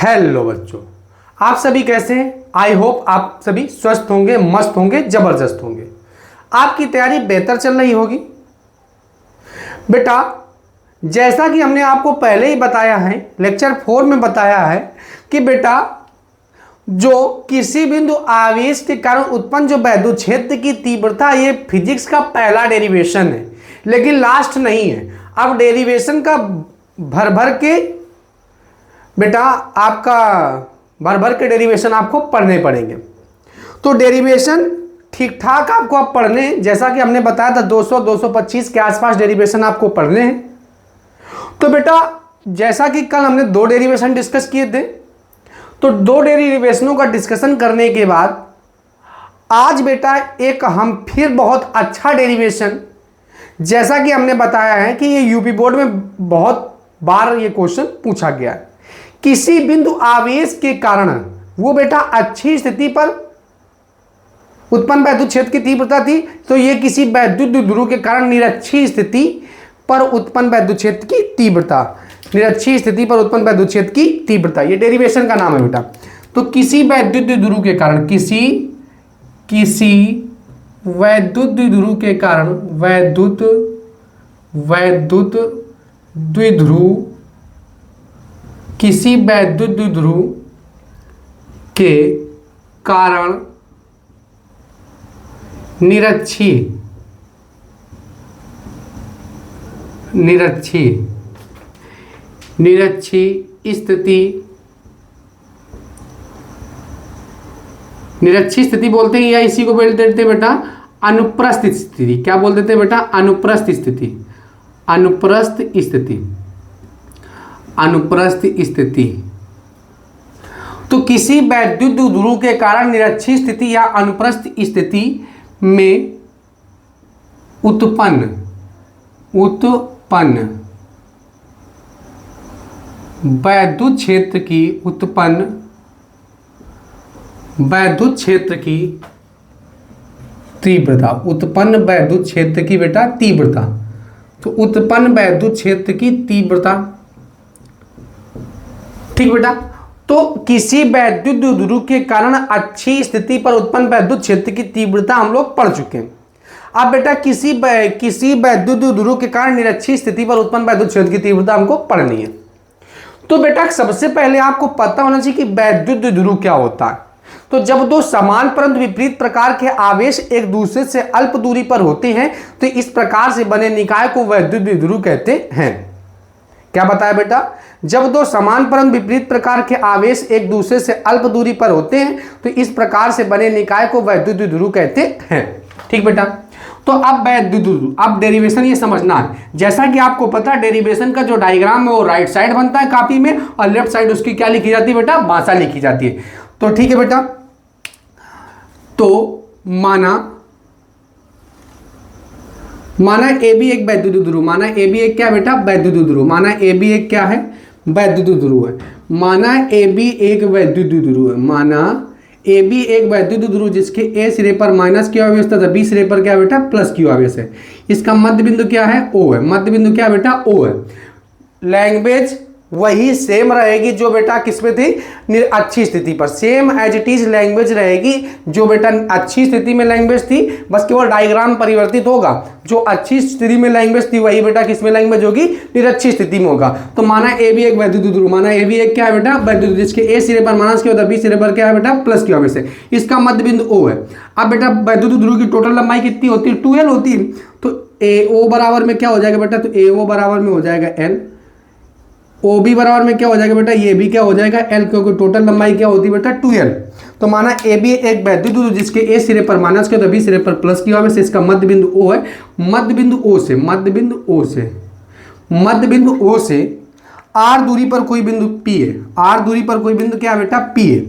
Hello बच्चों, आप सभी कैसे हैं? आई होप आप सभी स्वस्थ होंगे, मस्त होंगे, जबरदस्त होंगे। आपकी तैयारी बेहतर चल रही होगी। बेटा, जैसा कि हमने आपको पहले ही बताया है, लेक्चर 4 में बताया है कि बेटा जो किसी बिंदु आवेश के कारण उत्पन्न जो वैद्युत क्षेत्र की तीव्रता, ये फिजिक्स का पहला डेरिवेशन है, लेकिन लास्ट नहीं है। अब डेरिवेशन का भर भर के बेटा आपका भर भर के डेरिवेशन आपको पढ़ने पड़ेंगे। तो डेरिवेशन ठीक ठाक आपको आप पढ़ने, जैसा कि हमने बताया था 200-225 के आसपास डेरिवेशन आपको पढ़ने हैं। तो बेटा जैसा कि कल हमने 2 डेरिवेशन डिस्कस किए थे, तो 2 डेरिवेशनों का डिस्कशन करने के बाद आज बेटा एक हम फिर बहुत अच्छा डेरिवेशन, जैसा कि हमने बताया है कि ये यूपी बोर्ड में बहुत बार ये क्वेश्चन पूछा गया है। किसी बिंदु आवेश के कारण वो बेटा अच्छी स्थिति पर उत्पन्न वैद्युत क्षेत्र की तीव्रता थी, तो ये किसी वैद्युत द्विध्रुव के कारण निरक्षीय स्थिति पर उत्पन्न वैद्युत क्षेत्र की तीव्रता, निरक्षीय स्थिति पर उत्पन्न वैद्युत क्षेत्र की तीव्रता, ये डेरिवेशन का नाम है बेटा। तो किसी वैद्युत द्विध्रुव के कारण, किसी वैद्युत द्विध्रुव के कारण, वैद्युत द्विध्रुव, किसी वैद्युत द्विध्रुव के कारण निरक्षीय स्थिति बोलते हैं, या इसी को बोल देते हैं बेटा अनुप्रस्थ स्थिति। क्या बोल देते हैं बेटा? अनुप्रस्थ स्थिति। तो किसी वैद्युत द्विध्रुव के कारण निरक्षीय स्थिति या अनुप्रस्थ स्थिति में उत्पन्न वैद्युत क्षेत्र की तीव्रता, उत्पन्न वैद्युत क्षेत्र की बेटा तीव्रता। तो उत्पन्न वैद्युत क्षेत्र की तीव्रता, ठीक बेटा। तो किसी वैद्युत द्विध्रुव के कारण अच्छी स्थिति पर उत्पन्न वैद्युत क्षेत्र की तीव्रता हम लोग पढ़ चुके हैं। अब बेटा किसी वैद्युत द्विध्रुव के कारण निरक्षीय स्थिति पर उत्पन्न वैद्युत क्षेत्र की तीव्रता हमको पढ़नी है। तो बेटा सबसे पहले आपको पता होना चाहिए कि वैद्युत द्विध्रुव क्या होता है। तो जब 2 समान परंतु विपरीत प्रकार के आवेश एक दूसरे से अल्प दूरी पर होते हैं, तो इस प्रकार से बने निकाय को वैद्युत द्विध्रुव कहते हैं। क्या बताया बेटा? जब 2 समान परंतु विपरीत प्रकार के आवेश एक दूसरे से अल्प दूरी पर होते हैं, तो इस प्रकार से बने निकाय को वैद्युत द्विध्रुव कहते हैं। ठीक बेटा। तो अब वैद्युत द्विध्रुव, अब डेरिवेशन ये समझना है। जैसा कि आपको पता है डेरिवेशन का जो डायग्राम है वो राइट साइड बनता है कॉपी में, और लेफ्ट साइड उसकी क्या लिखी जाती है बेटा? भाषा लिखी जाती है। तो ठीक है बेटा। तो माना ए बी एक वैद्युत द्विध्रुव, माना ए बी एक क्या बेटा? वैद्युत द्विध्रुव। माना ए बी एक क्या है? वैद्युत द्विध्रुव है। माना ए बी एक वैद्युत द्विध्रुव है। माना ए बी एक वैद्युत द्विध्रुव जिसके ए सिरे पर माइनस क्यू आवेश तथा बी सिरे पर क्या बेटा? प्लस क्यू आवेश है। इसका मध्य बिंदु क्या है? ओ है। मध्य बिंदु क्या बेटा? ओ है। लैंग्वेज वही सेम रहेगी जो बेटा किसमें थी? अच्छी स्थिति पर। Same as it is language रहेगी जो बेटा अच्छी स्थिति में लैंग्वेज थी, बस केवल डायग्राम परिवर्तित होगा। जो अच्छी स्थिति में लैंग्वेज थी वही बेटा किसमें लैंग्वेज होगी? निरक्षीय स्थिति में होगा। तो माना ए बी एक वैद्युत द्विध्रुव, माना ए बी एक क्या है बेटा? वैद्युत, जिसके ए सिरे पर माइनस क्यू होता है, बी सिरे पर क्या है बेटा? प्लस क्यू आवेश है। इसका मध्य बिंदु ओ है। अब बेटा वैद्युत द्विध्रुव की टोटल लंबाई कितनी होती है? 2l होती है। तो ए ओ बराबर में क्या हो जाएगा बेटा? तो ए ओ बराबर में हो जाएगा l, ओ बी बराबर में क्या हो जाएगा बेटा? ये भी क्या हो जाएगा? एल, क्योंकि टोटल लंबाई क्या होती है बेटा? 2l। तो माना ए बी एक वैद्युत द्विध्रुव जिसके ए सिरे पर माइनस क्यू, बी सिरे पर प्लस क्यू आवेश, इसका मध्य बिंदु ओ है। मध्य बिंदु ओ से आर दूरी पर कोई बिंदु पी है। आर दूरी पर कोई बिंदु क्या बेटा? पी है।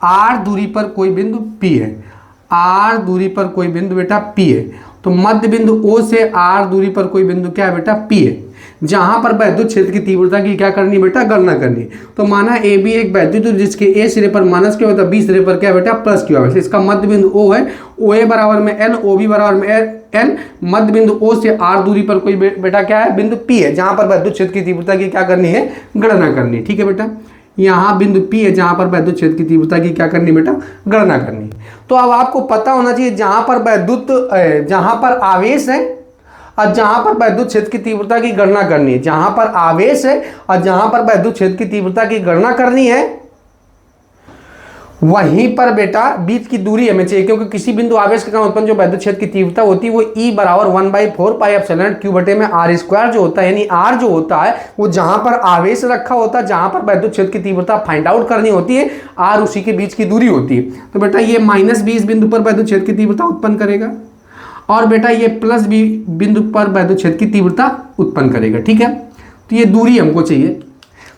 आर दूरी पर कोई बिंदु पी है। आर दूरी पर कोई बिंदु बेटा पी है। तो मध्य बिंदु ओ से आर दूरी पर कोई बिंदु क्या है बेटा? पी है, जहां पर वैद्युत क्षेत्र की तीव्रता की क्या करनी बेटा? गणना करनी। तो माना ए बी एक वैद्युत जिसके ए सिरे पर माइनस क्यू होता है, बी सिरे पर क्या बेटा? प्लस क्यू आवेश। इसका मध्य बिंदु ओ है। ओ ए बराबर में एल, ओ बी बराबर में एल। मध्य बिंदु ओ से आर दूरी पर कोई बेटा क्या है? बिंदु पी है, जहां पर वैद्युत क्षेत्र की तीव्रता की क्या करनी है? गणना करनी। ठीक है बेटा। यहाँ बिंदु P है जहाँ पर वैद्युत क्षेत्र की तीव्रता की क्या करनी बेटा, गणना करनी। तो अब आपको पता होना चाहिए जहाँ पर आवेश है और जहाँ पर वैद्युत क्षेत्र की तीव्रता की गणना करनी है, जहाँ पर आवेश है और जहाँ पर वैद्युत क्षेत्र की तीव्रता की गणना करनी है, वहीं पर बेटा बीच की दूरी हमें चाहिए, क्योंकि किसी बिंदु आवेश के कारण उत्पन्न जो वैद्युत क्षेत्र की तीव्रता होती है वो E बराबर 1/4 पाई एप्सिलॉन क्यू बटे में R स्क्वायर जो होता है, यानी R जो होता है वो जहां पर आवेश रखा होता है, जहां पर वैद्युत क्षेत्र की तीव्रता फाइंड आउट करनी होती है, R उसी के बीच की दूरी होती है। तो बेटा ये -20 बिंदु पर वैद्युत क्षेत्र की तीव्रता उत्पन्न करेगा और बेटा ये +20 बिंदु पर वैद्युत क्षेत्र की तीव्रता उत्पन्न करेगा। ठीक है, तो ये दूरी हमको चाहिए।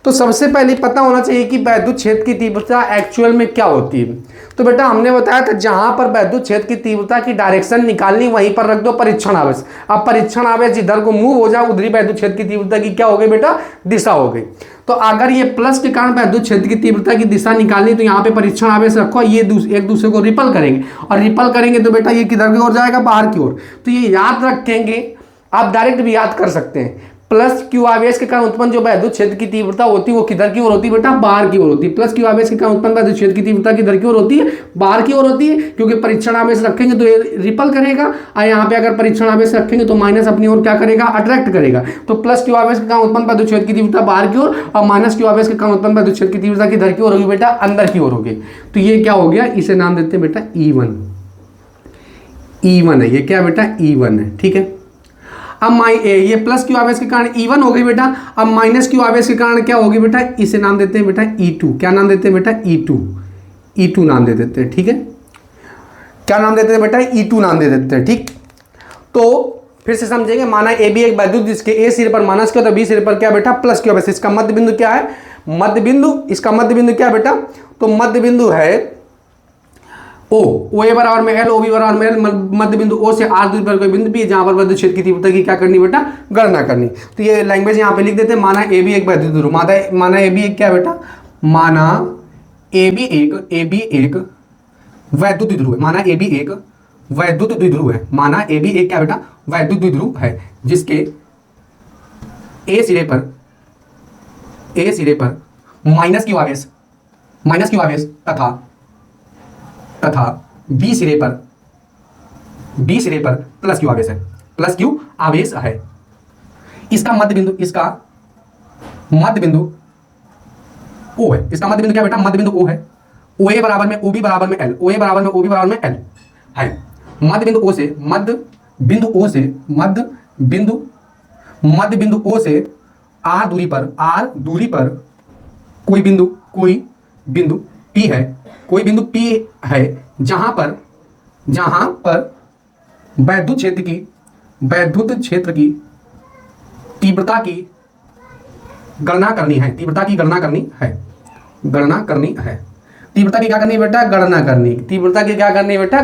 तो सबसे पहले पता होना चाहिए कि वैद्युत क्षेत्र की तीव्रता एक्चुअल में क्या होती है। तो बेटा हमने बताया था जहां पर वैद्युत क्षेत्र की तीव्रता की डायरेक्शन निकालनी वहीं पर रख दो परीक्षण आवेश। अब परीक्षण आवेश जिधर को मूव हो जाए उधर ही वैद्युत क्षेत्र की तीव्रता की क्या हो गई बेटा, दिशा हो गई। तो अगर ये प्लस के कारण वैद्युत क्षेत्र की तीव्रता की दिशा निकालनी तो यहाँ पे परीक्षण आवेश रखो, ये एक दूसरे को रिपल करेंगे और रिपल करेंगे तो बेटा ये किधर की ओर जाएगा, बाहर की ओर। तो ये याद रखेंगे, आप डायरेक्ट भी याद कर सकते हैं। प्लस क्यू आवेश के कारण उत्पन्न जो वैद्युत क्षेत्र की तीव्रता होती है वो किधर की ओर होती है बेटा, बाहर की ओर होती है। प्लस क्यू आवेश के कारण उत्पन्न वैद्युत क्षेत्र की तीव्रता किधर की ओर होती है, बाहर की ओर होती है, क्योंकि परीक्षण आवेश रखेंगे तो ये रिपल करेगा और यहाँ पे अगर परीक्षण आवेश रखेंगे तो माइनस अपनी ओर क्या करेगा, अट्रैक्ट करेगा। तो प्लस क्यू आवेश के कारण उत्पन्न वैद्युत क्षेत्र की तीव्रता बाहर की ओर और माइनस क्यू आवेश के कारण उत्पन्न वैद्युत क्षेत्र की तीव्रता किधर की ओर होगी बेटा, अंदर की ओर होगी। तो ये क्या हो गया, इसे नाम देते हैं बेटा E1। E1 है ये, क्या बेटा, E1 है। ठीक है, अब ये प्लस क्यू आवेश के कारण E1 हो गई बेटा। अब माइनस क्यू आवेश के कारण क्या होगी बेटा, इसे नाम देते हैं बेटा E2। क्या नाम देते हैं बेटा, E2 नाम दे देते हैं। ठीक है, क्या नाम देते हैं बेटा, E2 नाम दे देते हैं। ठीक, तो फिर से समझेंगे। माना AB एक वैद्युत जिसके ए सिरे पर माइनस क्यू तो बी सिरे पर क्या बेटा, प्लस क्यू आवेश। इसका मध्य बिंदु क्या है, इसका मध्य बिंदु क्या बेटा, तो मध्य बिंदु है ओ ए बराबर में L, ओ बी बराबर में L, मध्य बिंदु O से R दूरी पर कोई बिंदु भी जहां पर वैद्युत क्षेत्र की तीव्रता की क्या करनी बेटा, गणना करनी। तो ये लैंग्वेज यहाँ पे लिख देते हैं। माना AB एक वैद्युत ध्रुव, माना AB एक क्या बेटा, माना AB एक वैद्युत द्विध्रुव है। माना AB एक वैद्युत द्विध्रुव है। माना AB एक क्या बेटा, वैद्युत द्विध्रुव है जिसके ए सिरे पर माइनस क्यू आवेश तथा बी सिरे पर प्लस क्यू आवेश है। इसका मध्य बिंदु O है। इसका मध्य बिंदु क्या बेटा, मध्य बिंदु O है। OA बराबर में OB बराबर में L, OA बराबर में OB बराबर में L है। मध्य बिंदु O से R दूरी पर कोई बिंदु P है जहां पर वैद्युत क्षेत्र की तीव्रता की गणना करनी है। तीव्रता की क्या करनी है बेटा,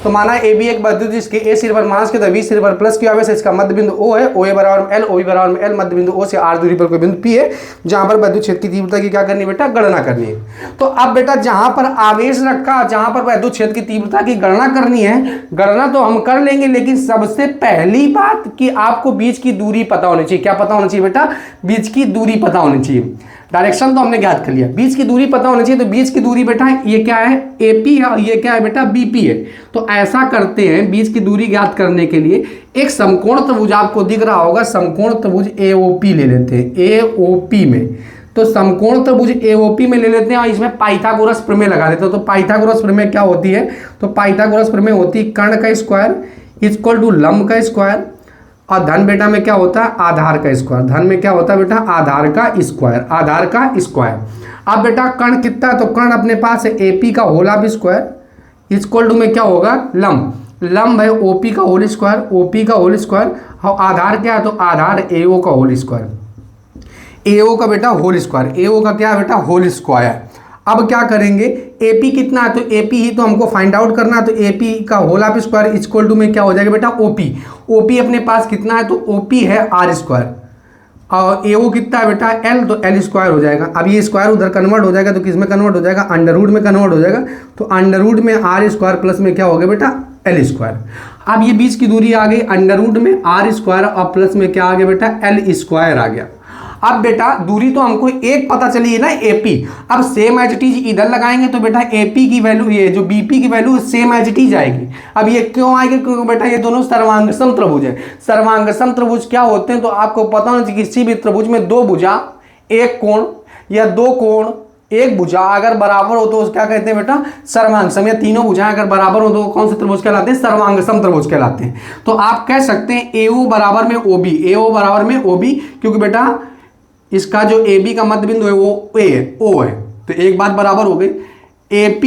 तो माना AB एक वैद्युत जिसके ए सिरे पर माइनस के तो बी सिरे पर प्लस क्यू आवेश। इसका मध्य बिंदु O है, OA बराबर में L, OB बराबर में L, मध्य बिंदु O से R दूरी पर कोई बिंदु P है जहां पर वैद्युत क्षेत्र की तीव्रता की क्या करनी है बेटा, गणना करनी है। तो अब बेटा जहां पर आवेश रखा, जहां पर वैद्युत क्षेत्र की तीव्रता की गणना करनी है, गणना तो हम कर लेंगे, लेकिन सबसे पहली बात कि आपको बीच की दूरी पता होनी चाहिए। क्या पता होना चाहिए बेटा, बीच की दूरी पता होनी चाहिए। डायरेक्शन तो हमने ज्ञात कर लिया, बीच की दूरी पता होनी चाहिए। तो बीच की दूरी बेटा ये क्या है, AP है और ये क्या है बेटा, BP है। तो ऐसा करते हैं, बीच की दूरी ज्ञात करने के लिए एक समकोण त्रिभुज आपको दिख रहा होगा, समकोण त्रिभुज AOP ले लेते हैं। AOP में तो समकोण त्रिभुज AOP में ले लेते हैं और इसमें पाइथागोरस प्रमेय लगा देते हैं। तो पाइथागोरस प्रमेय क्या होती है, तो पाइथागोरस प्रमेय होती है कर्ण का स्क्वायर इक्वल टू लंब का स्क्वायर और धन बेटा में क्या होता है, आधार का स्क्वायर। धन में क्या होता है बेटा, आधार का स्क्वायर। अब बेटा कर्ण कितना है, तो कर्ण अपने पास है AP का whole of square equal to में क्या होगा, लंब है OP का होल स्क्वायर और आधार क्या है, तो आधार AO का होल स्क्वायर। AO का बेटा होल स्क्वायर, AO का क्या है बेटा, होल स्क्वायर। अब क्या करेंगे, AP कितना है, तो AP ही तो हमको फाइंड आउट करना है। तो AP का whole of square equal to में क्या हो जाएगा बेटा, OP अपने पास कितना है, तो OP है R स्क्वायर और AO कितना है बेटा, L, तो L स्क्वायर हो जाएगा। अब ये स्क्वायर उधर कन्वर्ट हो जाएगा तो किस में कन्वर्ट हो जाएगा, अंडर रूट में कन्वर्ट हो जाएगा। तो अंडर रूट में R स्क्वायर प्लस में क्या हो गया बेटा, L स्क्वायर। अब ये बीच की दूरी आ गई, अंडर रूट में R स्क्वायर और प्लस में क्या आ गया बेटा, L स्क्वायर आ गया। अब बेटा दूरी तो हमको एक पता चली है ना AP, अब सेम एज इट इज इधर लगाएंगे तो बेटा AP की वैल्यू, ये जो BP की value same as it is आएगी। अब ये क्यों आएगी, क्योंकि बेटा ये दोनों सर्वांगसम त्रिभुज है। सर्वांगसम त्रिभुज क्या होते हैं तो आपको पता होना चाहिए, किसी भी त्रिभुज में दो भुजा एक कोण या दो कोण एक भुजा अगर बराबर हो तो उस क्या कहते हैं बेटा, सर्वांगसम। या तीनों भुजाएं अगर बराबर हो तो कौन से त्रिभुज कहलाते हैं, सर्वांगसम त्रिभुज कहलाते हैं। तो आप कह सकते हैं AO बराबर में OB, AO बराबर में OB, क्योंकि बेटा इसका जो AB का मध्य बिंदु है वो A है, O है, तो एक बात बराबर हो गई। AP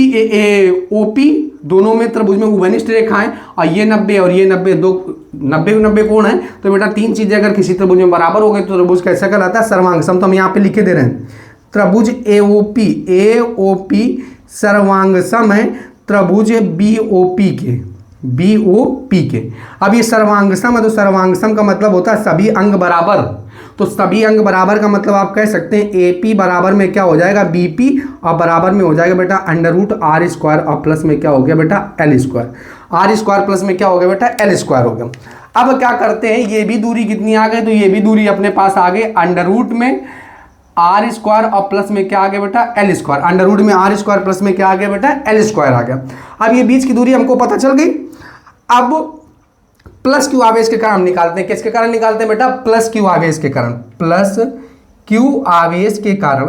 OP दोनों में त्रिभुज में उभयनिष्ठ रेखाएं और ये 90 और ये 90, दो 90 कोण है, तो बेटा तीन चीजें अगर किसी त्रिभुज में बराबर हो गई तो त्रिभुज कैसा कहलाता है, सर्वांगसम। तो हम यहाँ पे लिखे दे रहे हैं त्रिभुज AOP सर्वांगसम है त्रिभुज BOP के। अब ये सर्वांगसम है तो सर्वांगसम का मतलब होता है सभी अंग बराबर। तो सभी अंग बराबर का मतलब आप कह सकते हैं AP बराबर में क्या हो जाएगा, BP, और बराबर में हो जाएगा बेटा √R² और प्लस में क्या हो गया बेटा L²। R² प्लस में क्या हो गया बेटा L² हो गया। अब क्या करते हैं, ये भी दूरी कितनी आ गई, तो ये भी दूरी अपने पास आ गई √ में R² और प्लस में क्या आ गया बेटा L²। √ में R² प्लस में क्या आ गया बेटा L² आ गया। अब ये बीच की दूरी हमको पता चल गई। अब प्लस क्यू आवेश के कारण हम निकालते हैं, किसके कारण निकालते हैं बेटा, प्लस क्यू आवेश के कारण। प्लस क्यू आवेश के कारण,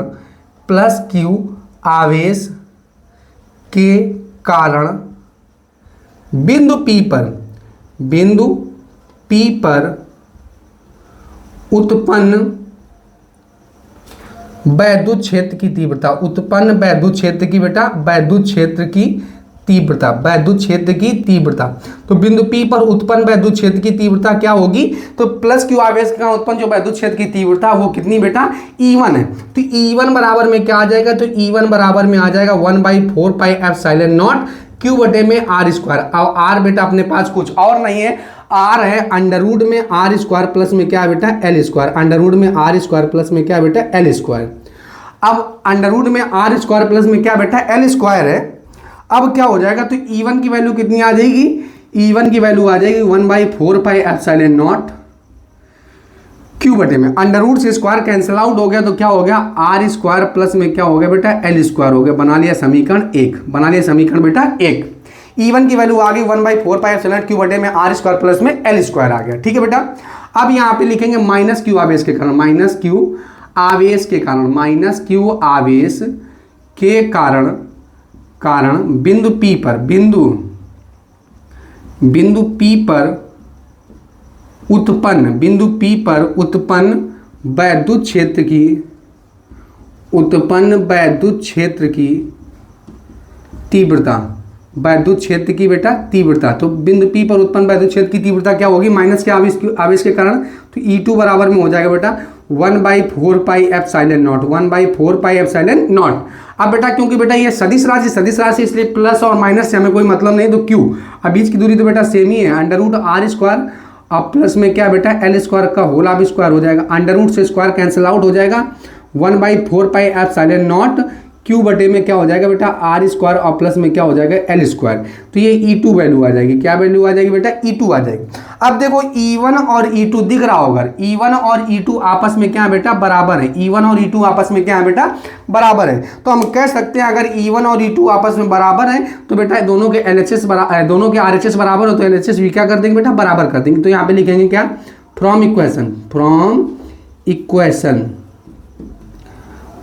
प्लस क्यू आवेश के कारण बिंदु P पर उत्पन्न वैद्युत क्षेत्र की तीव्रता, उत्पन्न वैद्युत क्षेत्र की बेटा वैद्युत क्षेत्र की तीव्रता, वैद्युत क्षेत्र की तीव्रता। तो बिंदु P पर उत्पन्न वैद्युत क्षेत्र की तीव्रता क्या होगी, तो प्लस क्यू आवेश का उत्पन्न जो वैद्युत क्षेत्र की तीव्रता वो कितनी बेटा, E1 है। तो E1 बराबर में क्या आ जाएगा, तो E1 बराबर में आ जाएगा 1/4πε0 Q बटे में R²। अब R बेटा अपने पास कुछ और नहीं है, R है √ में R² प्लस में क्या है बेटा L²। √ में R² प्लस में क्या बेटा L²। अब √ में R² प्लस में क्या बेटा L² है। अब क्या हो जाएगा, तो E1 की वैल्यू कितनी आ जाएगी, E1 की वैल्यू आ जाएगी 1/4πε0 Q बटे में √ से स्क्वायर कैंसिल आउट हो गया, तो क्या हो गया R² प्लस में क्या हो गया बेटा L² हो गया। बना लिया समीकरण 1, बना लिया समीकरण बेटा 1। E1 की वैल्यू आ गई 1/4πε0 Q बटे में R² प्लस में L² आ गया। ठीक है बेटा। अब यहाँ पे लिखेंगे माइनस क्यू आवेश के कारण, माइनस क्यू आवेश के कारण, माइनस क्यू आवेश के कारण बिंदु P पर, बिंदु P पर उत्पन्न वैद्युत क्षेत्र की तीव्रता, वैद्युत क्षेत्र की बेटा तीव्रता। तो बिंदु P पर उत्पन्न वैद्युत क्षेत्र की तीव्रता क्या होगी, माइनस के आवेश के कारण, तो E2 बराबर में हो जाएगा बेटा 1/4πε0, 1/4πε0। अब बेटा क्योंकि बेटा ये सदिश राशि इसलिए प्लस और माइनस से हमें कोई मतलब नहीं, तो Q, अब बीच की दूरी तो बेटा सेम ही है, √R² अब प्लस में क्या बेटा L² का होल ऑफ स्क्वायर हो जाएगा। √ से स्क्वायर कैंसिल आउट हो जाएगा, 1/4πε0 Q बटे में क्या हो जाएगा बेटा R² और प्लस में क्या हो जाएगा L²। तो ये E2 वैल्यू आ जाएगी, क्या वैल्यू आ जाएगी बेटा E2 आ जाएगी। अब देखो E1 और E2 दिख रहा होगा, E1 और E2 आपस में क्या है बेटा बराबर है, E1 और E2 आपस में क्या है बेटा बराबर है। तो हम कह सकते हैं अगर E1 और E2 आपस में बराबर है तो बेटा दोनों के LHS दोनों के RHS बराबर हो तो LHS भी क्या कर देंगे बेटा बराबर कर देंगे। तो यहाँ पे लिखेंगे क्या, from equation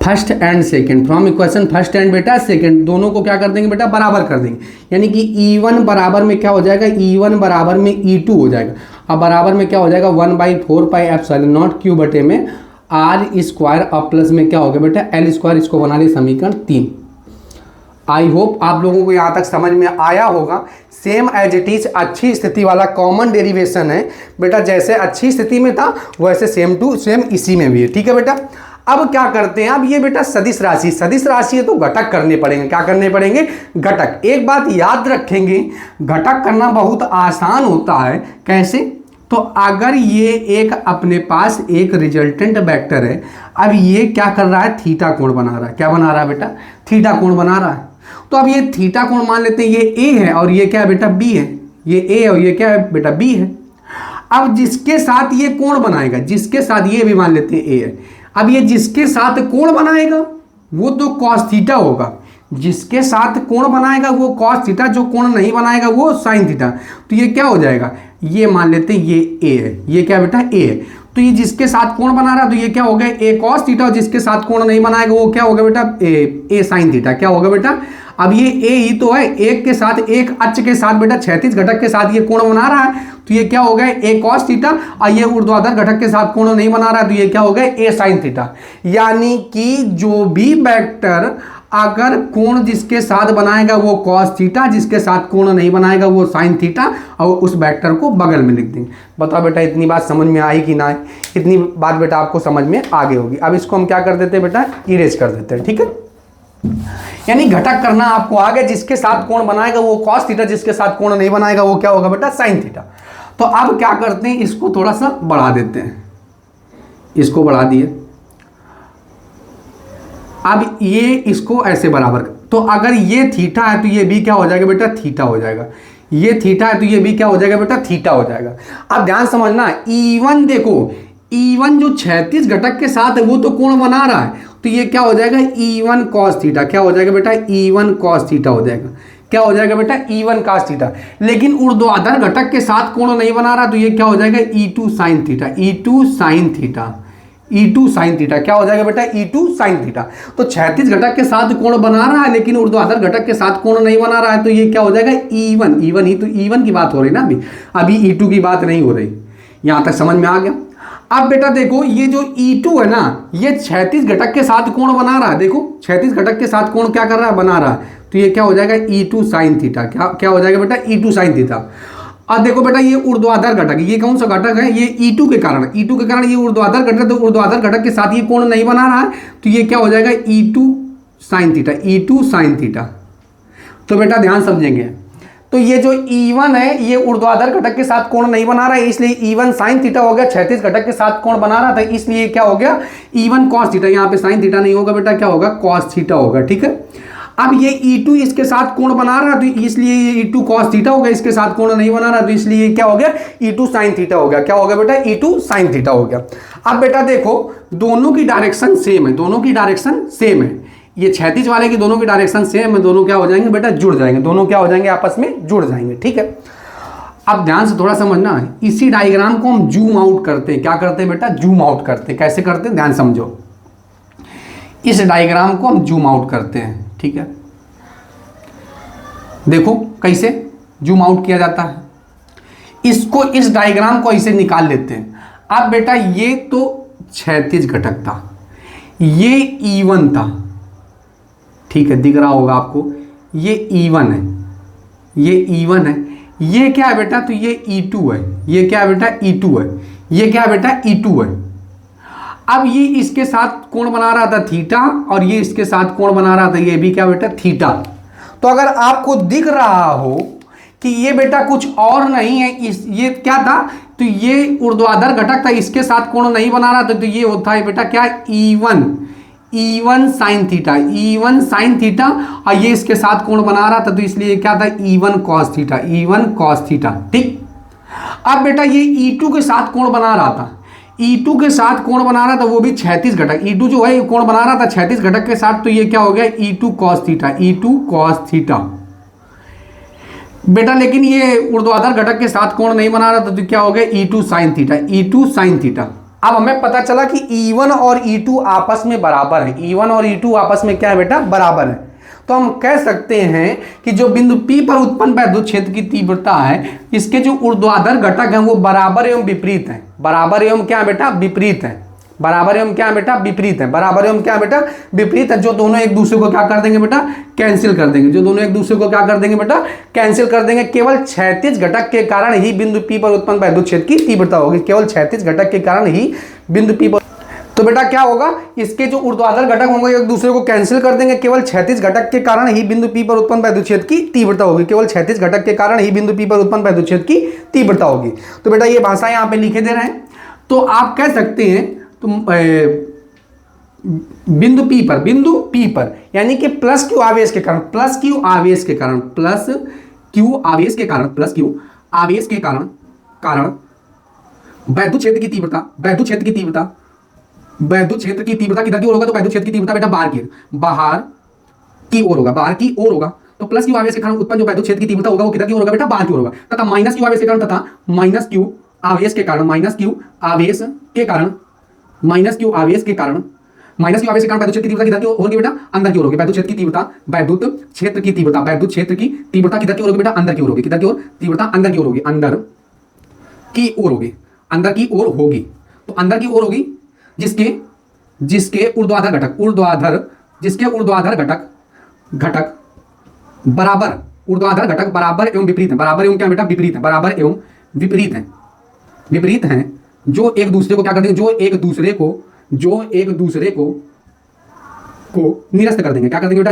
first and second, from equation first and बेटा सेकंड, दोनों को क्या कर देंगे बेटा बराबर कर देंगे। यानी कि E1 बराबर में क्या हो जाएगा, E1 बराबर में E2 हो जाएगा। अब बराबर में क्या हो जाएगा 1/4πε0 Q बटे में R² और प्लस में क्या हो गया बेटा L²। इसको बना लिया समीकरण 3। आई होप आप लोगों को यहाँ तक समझ में आया होगा। सेम एज इट इज अच्छी स्थिति वाला कॉमन डेरिवेशन है बेटा, जैसे अच्छी स्थिति में था वैसे सेम टू सेम इसी में भी है। ठीक है बेटा। अब क्या करते हैं, अब ये बेटा सदिश राशि है तो घटक करने पड़ेंगे। क्या करने पड़ेंगे, घटक। एक बात याद रखेंगे, घटक करना बहुत आसान होता है। कैसे, तो अगर ये एक अपने पास एक रिजल्टेंट वेक्टर है, अब ये क्या कर रहा है, थीटा कोण बना रहा है। क्या बना रहा है बेटा, थीटा कोण बना रहा है। तो अब ये थीटा कोण मान लेते हैं ये A है और ये क्या है बेटा B है, ये A है और ये क्या है बेटा B है। अब जिसके साथ ये कोण बनाएगा, जिसके साथ ये भी मान लेते हैं A है, अब ये जिसके साथ कोण बनाएगा वो तो कॉस थीटा होगा, जिसके साथ कोण बनाएगा वो कॉस थीटा, जो कोण नहीं बनाएगा वो साइन थीटा। तो ये क्या हो जाएगा, ये मान लेते हैं ये ए है, ये क्या बेटा ए है। तो ये जिसके साथ कोण बना रहा है तो ये क्या हो गया ए कॉस थीटा, और जिसके साथ कोण नहीं बनाएगा वो क्या होगा बेटा ए साइन थीटा। क्या होगा बेटा, अब ये ए ही तो है, एक के साथ एक अक्ष के साथ बेटा क्षैतिज घटक के साथ ये कोण बना रहा है, तो ये क्या हो गया ए कॉस थीटा, और ये ऊर्ध्वाधर घटक के साथ कोण नहीं बना रहा है तो ये क्या हो गया ए साइन थीटा। यानी कि जो भी वेक्टर अगर कोण जिसके साथ बनाएगा वो कॉस थीटा, जिसके साथ कोण नहीं बनाएगा वो साइन थीटा, और उस वेक्टर को बगल में लिख देंगे। बताओ बेटा इतनी बात समझ में आई कि ना आई? इतनी बात बेटा आपको समझ में आगे होगी। अब इसको हम क्या कर देते हैं बेटा, इरेज कर देते हैं, ठीक है। यानी घटक करना आपको आ गया, जिसके साथ कोण बनाएगा वो कॉस थीटा, जिसके साथ कोण नहीं बनाएगा वो क्या होगा बेटा साइन थीटा। तो अब क्या करते हैं, इसको थोड़ा सा बढ़ा देते हैं, इसको बढ़ा दिए। अब ये इसको ऐसे बराबर, तो अगर ये थीटा है तो ये भी क्या हो जाएगा बेटा थीटा हो जाएगा, ये थीटा है तो ये भी क्या हो जाएगा बेटा थीटा हो जाएगा। अब ध्यान समझना, E1 देखो, E1 जो क्षैतिज घटक के साथ है वो तो कोण बना रहा है, तो ये क्या हो जाएगा E1 cos थीटा। क्या हो जाएगा बेटा E1 cos थीटा हो जाएगा। क्या हो जाएगा बेटा E1 cos थीटा। लेकिन ऊर्ध्वाधर घटक के साथ कोण नहीं बना रहा तो ये क्या हो जाएगा E2 sin theta, E2 sin theta, E2 sin theta. क्या हो जाएगा बेटा E2 sin थीटा। तो क्षैतिज घटक के साथ कोण बना रहा है लेकिन ऊर्ध्वाधर घटक के साथ कोण नहीं बना रहा है, तो ये क्या हो जाएगा E1 ही तो E1 की बात हो रही ना अभी E2 की बात नहीं हो रही। यहां तक समझ में आ गया। अब बेटा देखो ये जो E2 है ना, ये क्षैतिज घटक के साथ कोण बना रहा है, देखो क्षैतिज घटक के साथ कोण क्या कर रहा है बना रहा है, तो ये क्या हो जाएगा E2 sin थीटा। क्या हो जाएगा बेटा E2 sin थीटा। अब देखो बेटा ये ऊर्ध्वाधर घटक, ये कौन सा घटक है, ये E2 के कारण, E2 के कारण ये ऊर्ध्वाधर घटक, तो ऊर्ध्वाधर घटक के साथ ये कोण नहीं बना रहा है तो ये क्या हो जाएगा E2 sin theta, E2 sin theta. तो बेटा ध्यान समझेंगे, तो ये जो E1 है ये ऊर्ध्वाधर घटक के साथ कोण नहीं बना रहा है इसलिए E1 sin थीटा हो गया, क्षैतिज घटक के साथ कोण बना रहा था इसलिए क्या हो गया E1 cos थीटा। यहाँ पे sin थीटा नहीं होगा बेटा, क्या होगा cos थीटा होगा, ठीक है। अब ये E2 इसके साथ कोण बना रहा तो इसलिए ये E2 cos थीटा हो गया, इसके साथ कोण नहीं बना रहा तो इसलिए क्या हो गया E2 sin थीटा हो गया। क्या हो गया बेटा E2 sin थीटा हो गया। अब बेटा देखो दोनों की डायरेक्शन सेम है, दोनों की डायरेक्शन सेम है, ये क्षैतिज वाले की दोनों की डायरेक्शन सेम है, दोनों क्या हो जाएंगे बेटा जुड़ जाएंगे, दोनों क्या हो जाएंगे आपस में जुड़ जाएंगे, ठीक है। अब ध्यान से थोड़ा समझना, इसी डायग्राम को हम जूम आउट करते हैं। क्या करते हैं बेटा जूम आउट करते हैं। कैसे करते हैं ध्यान समझो, इस डायग्राम को हम जूम आउट करते हैं, ठीक है। देखो कैसे जूम आउट किया जाता है, इसको इस डायग्राम को ऐसे निकाल लेते हैं। अब बेटा ये तो क्षैतिज घटक था, ये E1 था, ठीक है दिख रहा होगा आपको, ये E1 है, ये E1 है, ये क्या है बेटा तो ये E2 है, ये क्या है बेटा E2 है, ये क्या है बेटा E2 है। अब ये इसके साथ कोण बना रहा था थीटा और ये इसके साथ कोण बना रहा था ये भी क्या बेटा थीटा। तो अगर आपको दिख रहा हो कि ये बेटा कुछ और नहीं है, ये क्या था तो ये ऊर्ध्वाधर घटक था, इसके साथ कोण नहीं बना रहा था तो ये होता है बेटा क्या E1 sin theta, E1 sin theta, और ये इसके साथ कोण बना रहा था तो इसलिए क्या था E1 cos theta, E1 cos theta, ठीक। अब बेटा ये E2 के साथ कोण बना रहा था, E2 के साथ कोण बना रहा था वो भी क्षैतिज घटक, E2 जो है कोण बना रहा था क्षैतिज घटक के साथ, तो ये क्या हो गया E2 cos theta, E2 cos theta बेटा। लेकिन ये ऊर्ध्वाधर घटक के साथ कोण नहीं बना रहा था तो क्या हो गया E2 sin theta, E2 sin theta. अब हमें पता चला कि E1 और E2 आपस में बराबर है, E1 और E2 आपस में क्या है बेटा बराबर है। तो हम कह सकते हैं कि जो बिंदु P पर उत्पन्न वैद्युत क्षेत्र की तीव्रता है, इसके जो ऊर्ध्वाधर घटक हैं वो बराबर एवं विपरीत हैं, बराबर एवं क्या बेटा विपरीत हैं, बराबर एवं क्या बेटा विपरीत है, बराबर एवं क्या बेटा विपरीत है। जो दोनों एक दूसरे को क्या कर देंगे बेटा कैंसिल कर देंगे, जो दोनों एक दूसरे को क्या कर देंगे बेटा कैंसिल कर देंगे। केवल क्षैतिज घटक के कारण ही बिंदु P पर उत्पन्न वैद्युत क्षेत्र की तीव्रता होगी, केवल क्षैतिज घटक के कारण ही बिंदु P पर। तो बेटा क्या होगा, इसके जो ऊर्ध्वाधर घटक होंगे एक दूसरे को कैंसिल कर देंगे, केवल क्षैतिज घटक के कारण ही बिंदु P पर उत्पन्न वैद्युत क्षेत्र की तीव्रता होगी, केवल क्षैतिज घटक के कारण ही बिंदु P पर उत्पन्न वैद्युत क्षेत्र की तीव्रता होगी। तो बेटा ये भाषा यहाँ पे लिखे दे रहे हैं। तो आप कह सकते हैं तो बिंदु P पर यानी कि प्लस क्यू आवेश के कारण, प्लस क्यू आवेश के कारण, प्लस क्यू आवेश के कारण, प्लस क्यू आवेश के कारण वैद्युत क्षेत्र की तीव्रता, वैद्युत क्षेत्र की तीव्रता वैद्युत क्षेत्र की तीव्रता किधर की ओर होगा, तो वैद्युत क्षेत्र की तीव्रता बेटा बाहर की ओर होगा, बाहर की ओर होगा। तो प्लस क्यू आवेश के कारण उत्पन्न जो वैद्युत क्षेत्र की तीव्रता होगा वो किधर की ओर होगा बेटा, बाहर की ओर होगा। तथा माइनस क्यू आवेश के कारण माइनस क्यू आवेश के कारण माइनस क्यू आवेश के कारण वैद्युत क्षेत्र की तीव्रता किधर की ओर होगी बेटा, अंदर की ओर होगी। वैद्युत क्षेत्र की तीव्रता किधर की ओर होगी बेटा, अंदर की ओर होगी। किधर की ओर, तीव्रता अंदर की ओर होगी, अंदर की ओर होगी, अंदर की ओर होगी। तो अंदर की ओर होगी जिसके ऊर्ध्वाधर घटक बराबर एवं विपरीत है। बराबर एवं क्या बेटा, विपरीत है। बराबर एवं विपरीत हैं, जो एक दूसरे को क्या कर देंगे, जो एक दूसरे को निरस्त कर देंगे। क्या कर देंगे बेटा,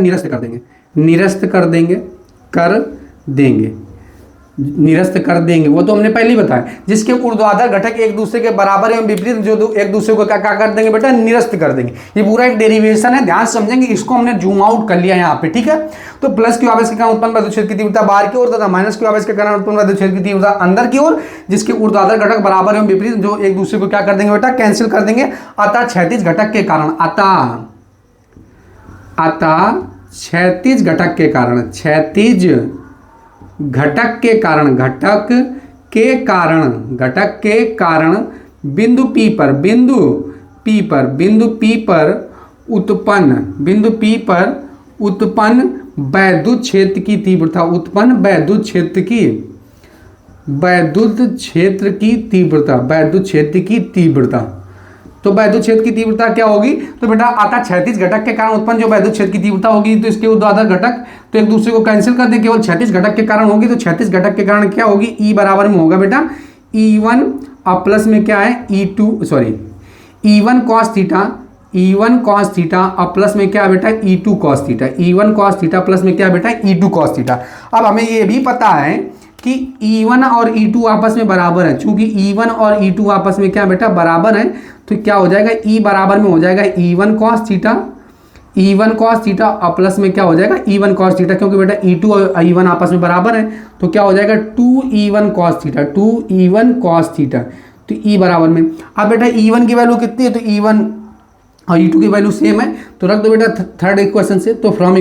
निरस्त कर देंगे। वो तो हमने पहले ही बताया, जिसके ऊर्ध्वाधर घटक एक दूसरे के बराबर एवं विपरीत, जो एक दूसरे को क्या कर देंगे बेटा, निरस्त कर देंगे। ये पूरा एक डेरिवेशन है, ध्यान समझेंगे। इसको हमने जूम आउट कर लिया यहाँ पे, ठीक है। तो प्लस क्यू आवेश के कारण उत्पन्न वैद्युत क्षेत्र की तीव्रता बाहर की ओर तथा माइनस क्यू आवेश के कारण उत्पन्न वैद्युत क्षेत्र की तीव्रता अंदर की ओर, जिसके ऊर्ध्वाधर घटक बराबर एवं विपरीत, जो एक दूसरे को क्या कर देंगे बेटा, कैंसिल कर देंगे। अतः क्षैतिज घटक के कारण क्षैतिज घटक के कारण बिंदु P पर उत्पन्न वैद्युत क्षेत्र की तीव्रता, वैद्युत क्षेत्र की तीव्रता। तो वैद्युत क्षेत्र की तीव्रता क्या होगी, तो बेटा अतः क्षैतिज घटक के कारण उत्पन्न जो वैद्युत क्षेत्र की तीव्रता होगी, तो इसके ऊर्ध्वाधर घटक तो एक दूसरे को कैंसिल कर दें, केवल क्षैतिज घटक के कारण होगी। तो क्षैतिज घटक के कारण क्या होगी, E बराबर में होगा बेटा E1 और प्लस में क्या है E1 cos थीटा और प्लस में क्या है बेटा E2 cos theta. E1 cos theta plus में क्या है बेटा E2 cos थीटा। अब हमें ये भी पता है कि E1 और E2 आपस में बराबर है। चूंकि E1 और E2 आपस में क्या बेटा बराबर है, तो क्या हो जाएगा, E बराबर में हो जाएगा E1 cos थीटा और प्लस में क्या हो जाएगा E1 cos थीटा, क्योंकि बेटा E2 और E1 आपस में बराबर है। तो क्या हो जाएगा 2E1 cos थीटा। तो E बराबर में, अब बेटा E1 की वैल्यू कितनी है, तो E1 और E2 की वैल्यू सेम है। तो रख दो बेटा थर्ड इक्वेशन से। तो फ्रॉम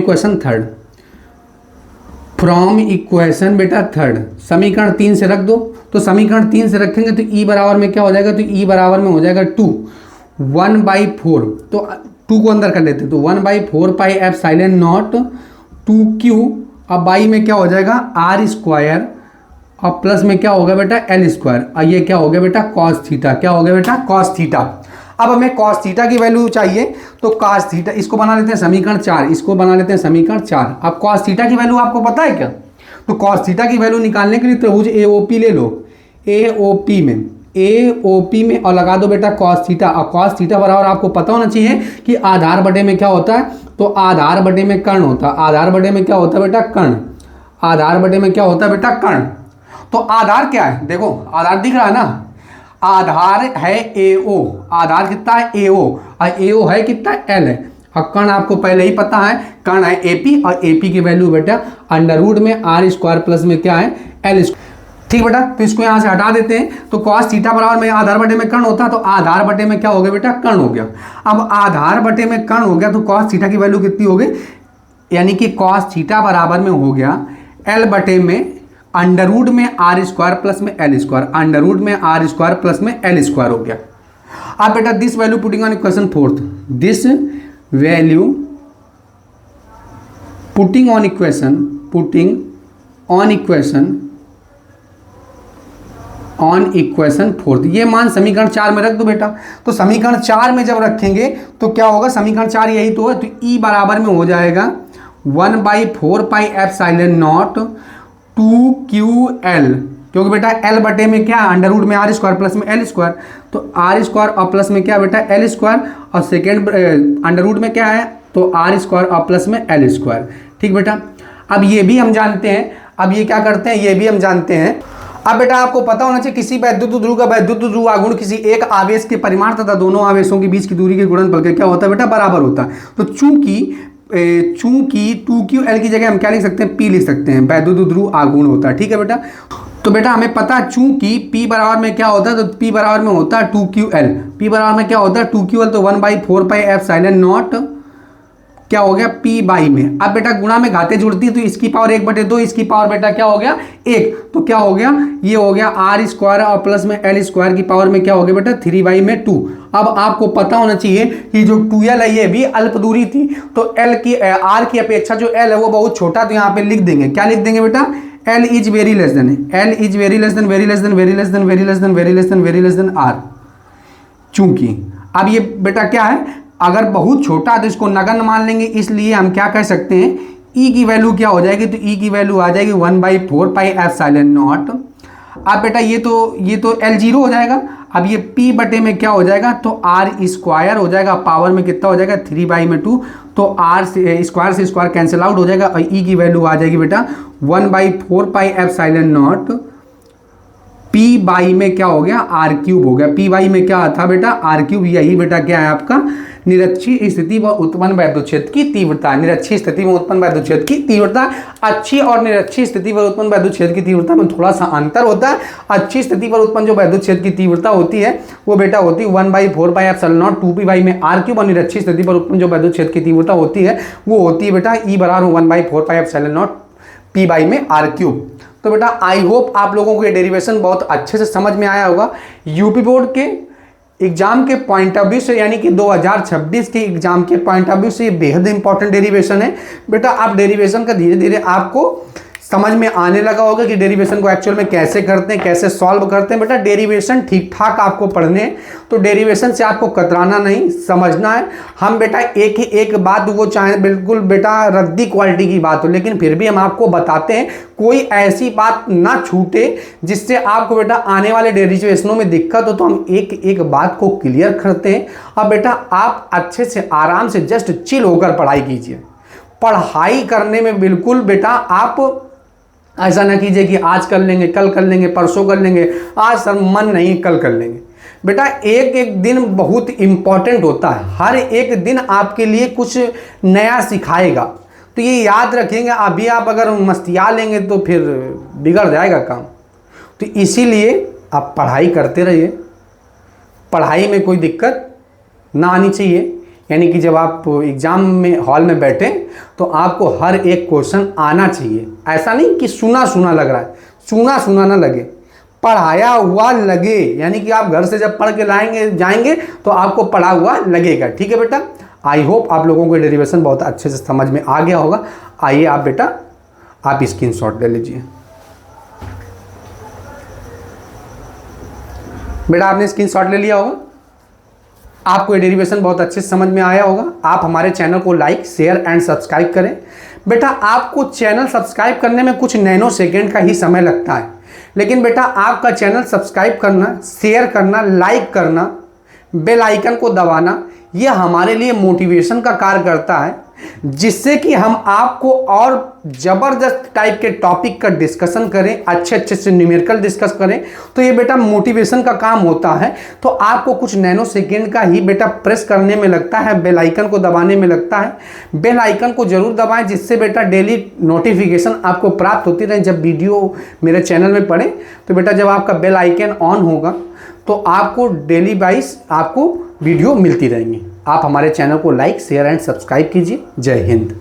इक्वेशन बेटा थर्ड, समीकरण 3 से रख दो। तो समीकरण 3 से रखेंगे तो E बराबर में क्या हो जाएगा, तो E बराबर में हो जाएगा 1/4। तो 2 को अंदर कर लेते हैं, तो 1/4 पाई एप्सिलॉन नॉट 2Q। अब बाई में क्या हो जाएगा R स्क्वायर और प्लस में क्या होगा बेटा L स्क्वायर। और ये क्या हो गया बेटा कॉस थीटा। क्या हो गया बेटा कॉस थीटा। अब हमें कॉस थीटा की वैल्यू चाहिए, तो कॉस थीटा इसको बना लेते हैं समीकरण 4। अब कॉस थीटा की वैल्यू आपको पता है क्या, तो कॉस थीटा की वैल्यू निकालने के लिए त्रिभुज AOP ले लो। AOP में और लगा दो बेटा कॉस थीटा। और कॉस थीटा बराबर आपको पता होना चाहिए कि आधार बटे में क्या होता है, तो आधार बटे में कर्ण होता है। आधार बटे में क्या होता है बेटा कर्ण। आधार बटे में क्या होता है बेटा कर्ण। तो आधार क्या है, देखो आधार दिख रहा है ना, आधार है AO। आधार कितना है AO और AO है कितना L है। और कर्ण आपको पहले ही पता है, कर्ण है AP और AP की वैल्यू बेटा अंडर में R स्क्वायर प्लस में क्या है L स्क्वायर। ठीक बेटा, तो इसको यहाँ से हटा देते हैं। तो कॉस थीटा बराबर में आधार बटे में कर्ण होता है, तो आधार बटे में क्या हो गया बेटा कर्ण हो गया। अब आधार बटे में कर्ण हो गया, तो कॉस थीटा की वैल्यू कितनी हो गई, यानी कि कॉस थीटा बराबर में हो गया L बटे में अंडर में R स्क्वायर प्लस में L स्क्वायर। अंडर में R स्क्वायर प्लस में L स्क्वायर हो गया। अब बेटा this value putting on equation fourth, this value putting on equation fourth, ये मान समीकरण 4 में रख दो बेटा। तो समीकरण 4 में जब रखेंगे तो क्या होगा, समीकरण 4 यही तो है। तो E बराबर में हो जाएगा 1/4 पाई एप्सिलॉन नॉट 2QL, क्योंकि बेटा L बटे में क्या अंडर में R स्क्वायर प्लस में L स्क्वायर। तो R स्क्वायर और प्लस में क्या बेटा L स्क्वायर, और सेकेंड अंडर में क्या है, तो R स्क्वायर और प्लस में L स्क्वायर। ठीक बेटा, अब ये भी हम जानते हैं, अब ये क्या करते हैं, ये भी हम जानते हैं। अब बेटा आपको पता होना चाहिए किसी वैद्युत ध्रुव का वैद्युत ध्रुव आघूर्ण किसी एक आवेश के परिमाण तथा दोनों आवेशों के बीच की दूरी के गुणनफल के क्या होता है बेटा बराबर होता है। तो चूंकि 2QL की जगह हम क्या लिख सकते हैं, P लिख सकते हैं, वैद्युत ध्रुव आघूर्ण होता है। ठीक है बेटा, तो बेटा हमें पता है चूंकि P बराबर में क्या होता है, तो P बराबर में होता है 2QL। P बराबर में क्या होता है 2QL, तो 1/4πε0 क्या हो गया P बाई में। अब बेटा गुणा में घाते जुड़ती है तो इसकी पावर 1/2, इसकी पावर बेटा क्या हो गया 1, तो क्या हो गया ये हो गया R² और प्लस में L² की पावर में क्या हो गया बेटा 3/2। अब आपको पता होना चाहिए कि जो 2L है ये भी अल्प दूरी थी, तो L की R की अपेक्षा जो L है वो बहुत छोटा, तो यहाँ पे लिख देंगे, क्या लिख देंगे बेटा L is very less than, L is very less than very less than very less than very less than very less than very less than R। चूंकि अब ये बेटा क्या है, अगर बहुत छोटा है तो इसको नगण्य मान लेंगे, इसलिए हम क्या कह सकते हैं E की वैल्यू क्या हो जाएगी, तो E की वैल्यू आ जाएगी 1/4πε0। अब बेटा ये तो L0 हो जाएगा। अब ये P बटे में क्या हो जाएगा, तो R² हो जाएगा, पावर में कितना हो जाएगा 3/2, तो R से स्क्वायर कैंसिल आउट हो जाएगा और E की वैल्यू आ जाएगी बेटा 1/4πε0 P बाई में क्या हो गया R³ हो गया। P बाई में क्या था बेटा R³, यही बेटा क्या है आपका निरक्षीय स्थिति व उत्पन्न वैद्युत क्षेत्र की तीव्रता। निरक्षीय स्थिति में उत्पन्न वैद्युत क्षेत्र की तीव्रता, अच्छी और निरक्षीय स्थिति पर उत्पन्न वैद्युत क्षेत्र की तीव्रता में थोड़ा सा अंतर होता है। अच्छी स्थिति पर उत्पन्न जो वैद्युत क्षेत्र की तीव्रता होती है वो बेटा होती है 1/4πε0 2P बाई में R³ और निरक्षीय स्थिति पर उत्पन्न जो वैद्युत क्षेत्र की तीव्रता होती है वो होती है बेटा E बराबर 1/4πε0 P बाई में R³। तो बेटा आई होप आप लोगों को ये डेरिवेशन बहुत अच्छे से समझ में आया होगा। यूपी बोर्ड के एग्जाम के पॉइंट ऑफ व्यू से, यानी कि 2026 के एग्जाम के पॉइंट ऑफ व्यू से ये बेहद इंपॉर्टेंट डेरिवेशन है। बेटा आप डेरिवेशन का धीरे धीरे आपको समझ में आने लगा होगा कि डेरिवेशन को एक्चुअल में कैसे करते हैं, कैसे सॉल्व करते हैं। बेटा डेरिवेशन ठीक ठाक आपको पढ़ने हैं, तो डेरिवेशन से आपको कतराना नहीं, समझना है। हम बेटा एक ही एक बात, वो चाहे बिल्कुल बेटा रद्दी क्वालिटी की बात हो, लेकिन फिर भी हम आपको बताते हैं कोई ऐसी बात ना छूटे जिससे आपको बेटा आने वाले डेरिवेशनों में दिक्कत हो, तो हम एक एक बात को क्लियर करते हैं। अब बेटा आप अच्छे से आराम से जस्ट चिल होकर पढ़ाई कीजिए। पढ़ाई करने में बिल्कुल बेटा आप ऐसा ना कीजिए कि आज कर लेंगे, कल कर लेंगे, परसों कर लेंगे, आज सर मन नहीं कल कर लेंगे। बेटा एक एक दिन बहुत इंपॉर्टेंट होता है, हर एक दिन आपके लिए कुछ नया सिखाएगा। तो ये याद रखेंगे, अभी आप अगर मस्तिया लेंगे तो फिर बिगड़ जाएगा काम। तो इसीलिए आप पढ़ाई करते रहिए, पढ़ाई में कोई दिक्कत ना आनी चाहिए। यानी कि जब आप एग्ज़ाम में हॉल में बैठे तो आपको हर एक क्वेश्चन आना चाहिए। ऐसा नहीं कि सुना सुना लग रहा है, सुना सुना ना लगे, पढ़ाया हुआ लगे। यानी कि आप घर से जब पढ़ के लाएंगे जाएंगे तो आपको पढ़ा हुआ लगेगा। ठीक है बेटा, आई होप आप लोगों को डेरिवेशन बहुत अच्छे से समझ में आ गया होगा। आइए आप बेटा आप स्क्रीनशॉट ले लीजिए। बेटा आपने स्क्रीनशॉट ले लिया होगा, आपको ये डेरिवेशन बहुत अच्छे से समझ में आया होगा। आप हमारे चैनल को लाइक, शेयर एंड सब्सक्राइब करें। बेटा आपको चैनल सब्सक्राइब करने में कुछ नैनो सेकेंड का ही समय लगता है, लेकिन बेटा आपका चैनल सब्सक्राइब करना, शेयर करना, लाइक करना, बेल आइकन को दबाना, यह हमारे लिए मोटिवेशन का कार्य करता है, जिससे कि हम आपको और ज़बरदस्त टाइप के टॉपिक का डिस्कशन करें, अच्छे अच्छे से न्यूमेरिकल डिस्कस करें। तो ये बेटा मोटिवेशन का काम होता है। तो आपको कुछ नैनो सेकेंड का ही बेटा प्रेस करने में लगता है, बेल आइकन को दबाने में लगता है। बेल आइकन को जरूर दबाएं, जिससे बेटा डेली नोटिफिकेशन आपको प्राप्त होती रहे। जब वीडियो मेरे चैनल में पड़े तो बेटा जब आपका बेल आइकन ऑन होगा तो आपको डेली वाइज आपको वीडियो मिलती रहेंगी। आप हमारे चैनल को लाइक, शेयर एंड सब्सक्राइब कीजिए। जय हिंद।